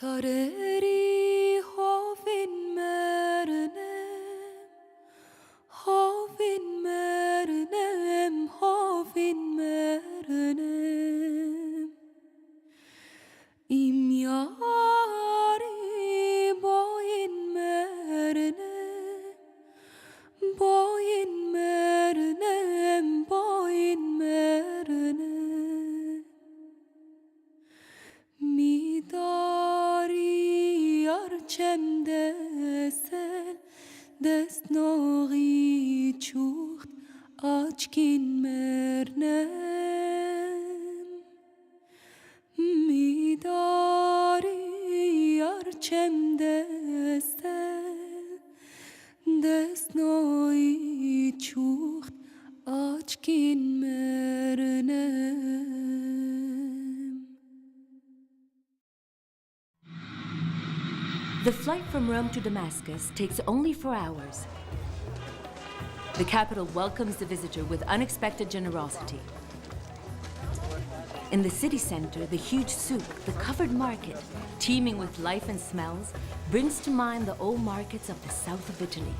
Sareri hovin mernem, hovin mernem, hovin mernem. Im yari boyin mernem, boyin mernem, boyin mernem. Midari archem desel, desnori chucht, achkin mernem. Midari archem desel, desnori chucht, achkin mernem. The flight from Rome to Damascus takes only 4 hours. The capital welcomes the visitor with unexpected generosity. In the city center, the huge souk, the covered market, teeming with life and smells, brings to mind the old markets of the south of Italy,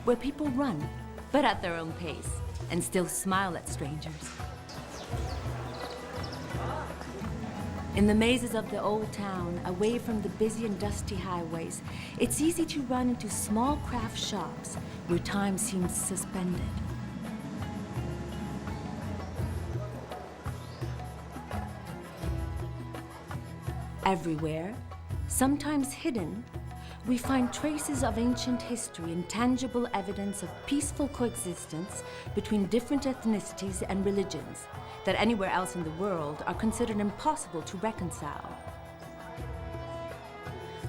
where people run, but at their own pace, and still smile at strangers. In the mazes of the old town, away from the busy and dusty highways, it's easy to run into small craft shops where time seems suspended. Everywhere, sometimes hidden, we find traces of ancient history and tangible evidence of peaceful coexistence between different ethnicities and religions that anywhere else in the world are considered impossible to reconcile.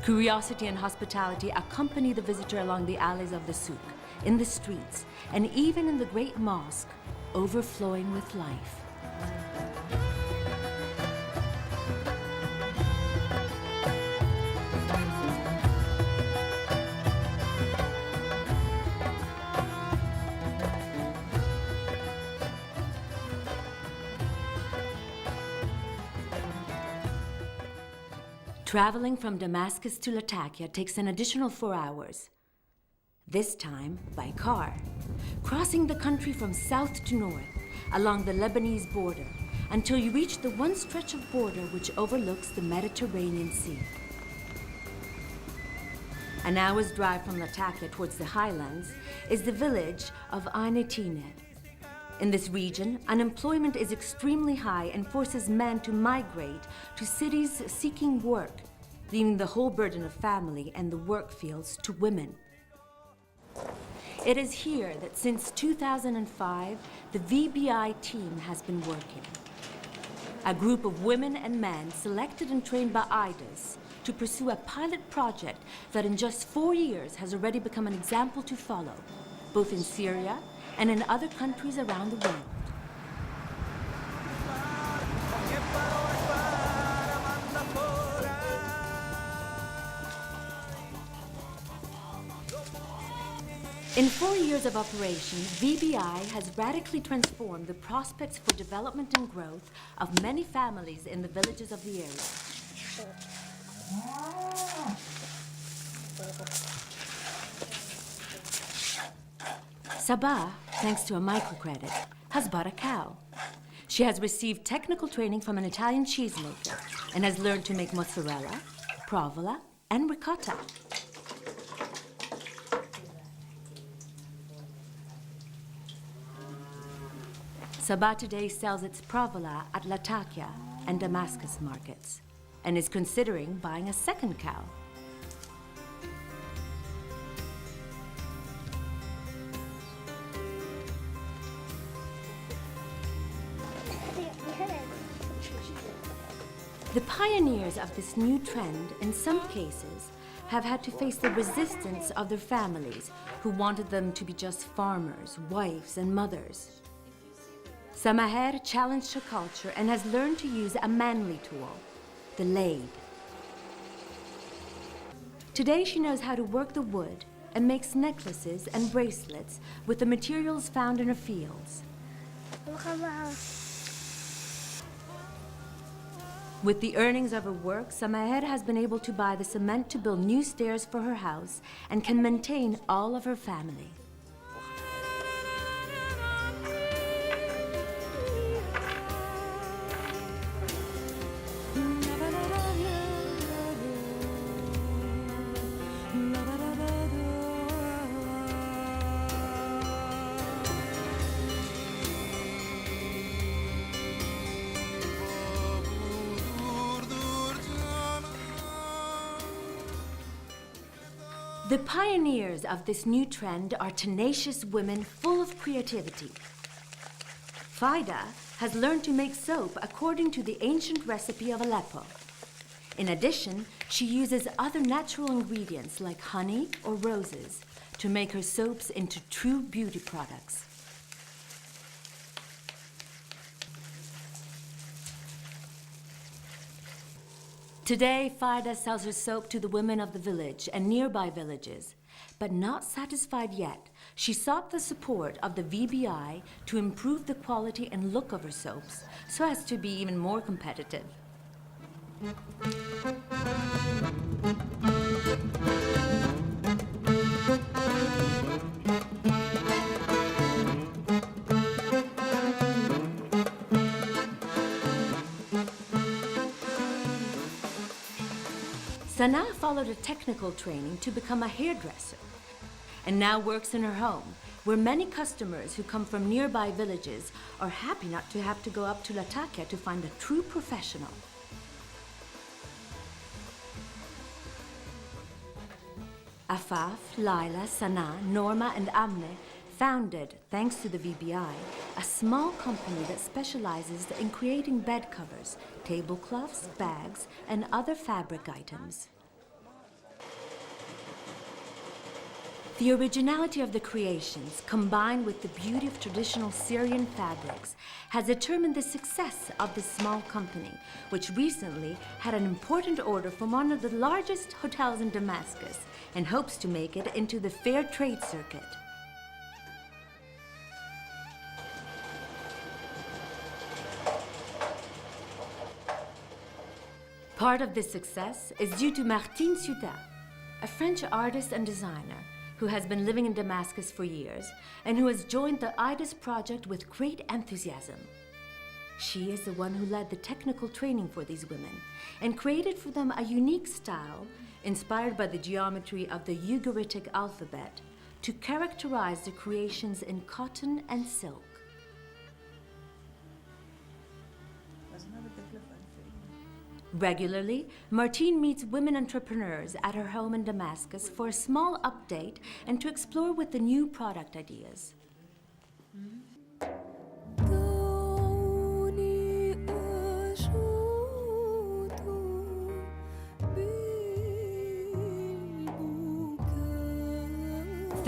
Curiosity and hospitality accompany the visitor along the alleys of the souk, in the streets, and even in the great mosque, overflowing with life. Traveling from Damascus to Lattakia takes an additional 4 hours, this time by car, crossing the country from south to north, along the Lebanese border, until you reach the one stretch of border which overlooks the Mediterranean Sea. An hour's drive from Lattakia towards the highlands is the village of Ainetine. In this region, unemployment is extremely high and forces men to migrate to cities seeking work, leaving the whole burden of family and the work fields to women. It is here that since 2005, the VBI team has been working. A group of women and men selected and trained by AIDOS to pursue a pilot project that in just 4 years has already become an example to follow, both in Syria and in other countries around the world. In 4 years of operation, VBI has radically transformed the prospects for development and growth of many families in the villages of the area. Sabah, thanks to a microcredit, has bought a cow. She has received technical training from an Italian cheesemaker and has learned to make mozzarella, provola, and ricotta. Sabah today sells its provola at Lattakia and Damascus markets and is considering buying a second cow. The pioneers of this new trend, in some cases, have had to face the resistance of their families who wanted them to be just farmers, wives, and mothers. Samaher challenged her culture and has learned to use a manly tool, the lathe. Today she knows how to work the wood and makes necklaces and bracelets with the materials found in her fields. With the earnings of her work, Samaher has been able to buy the cement to build new stairs for her house and can maintain all of her family. The pioneers of this new trend are tenacious women full of creativity. Fida has learned to make soap according to the ancient recipe of Aleppo. In addition, she uses other natural ingredients like honey or roses to make her soaps into true beauty products. Today, Fida sells her soap to the women of the village and nearby villages. But not satisfied yet, she sought the support of the VBI to improve the quality and look of her soaps so as to be even more competitive. Sana followed a technical training to become a hairdresser and now works in her home, where many customers who come from nearby villages are happy not to have to go up to Lattakia to find a true professional. Afaf, Laila, Sana, Norma, and Amne founded, thanks to the VBI, a small company that specializes in creating bed covers, tablecloths, bags, and other fabric items. The originality of the creations, combined with the beauty of traditional Syrian fabrics, has determined the success of this small company, which recently had an important order from one of the largest hotels in Damascus and hopes to make it into the fair trade circuit. Part of this success is due to Martine Suta, a French artist and designer who has been living in Damascus for years and who has joined the AIDOS project with great enthusiasm. She is the one who led the technical training for these women and created for them a unique style inspired by the geometry of the Ugaritic alphabet to characterize the creations in cotton and silk. Regularly, Martine meets women entrepreneurs at her home in Damascus for a small update and to explore with the new product ideas.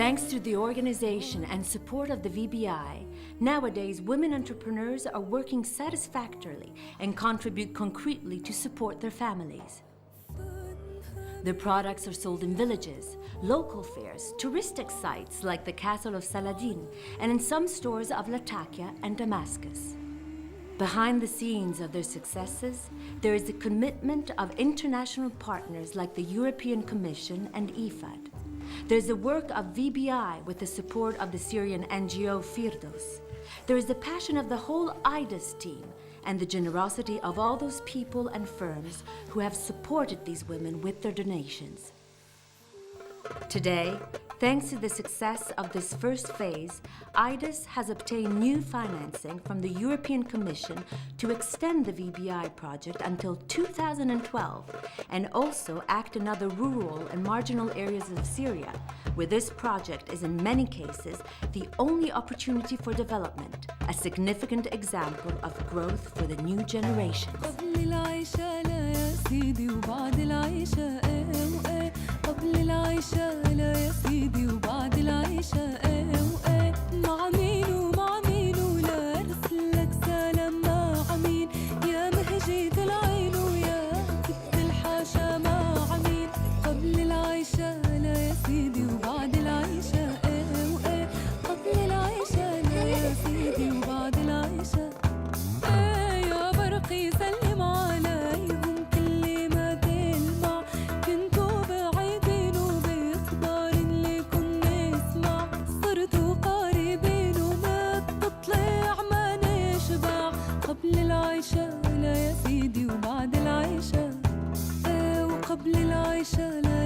Thanks to the organization and support of the VBI, nowadays women entrepreneurs are working satisfactorily and contribute concretely to support their families. Their products are sold in villages, local fairs, touristic sites like the Castle of Saladin, and in some stores of Lattakia and Damascus. Behind the scenes of their successes, there is the commitment of international partners like the European Commission and IFAD. There's the work of VBI with the support of the Syrian NGO Firdos. There is the passion of the whole AIDOS team and the generosity of all those people and firms who have supported these women with their donations. Today, thanks to the success of this first phase, AIDOS has obtained new financing from the European Commission to extend the VBI project until 2012 and also act in other rural and marginal areas of Syria, where this project is in many cases the only opportunity for development, a significant example of growth for the new generations. قبل العيشة لا يا سيدي وبعد العيشة وإيه مع مين ومع مين ولا أرسلك سلام مع مين يا مهجيت العين ويا كبت الحاشا مع مين قبل العيشة لا يا سيدي وبعد العيشة وإيه قبل العيشة لا يا سيدي وبعد العيشة يا برقي سلم علي قبل العيشة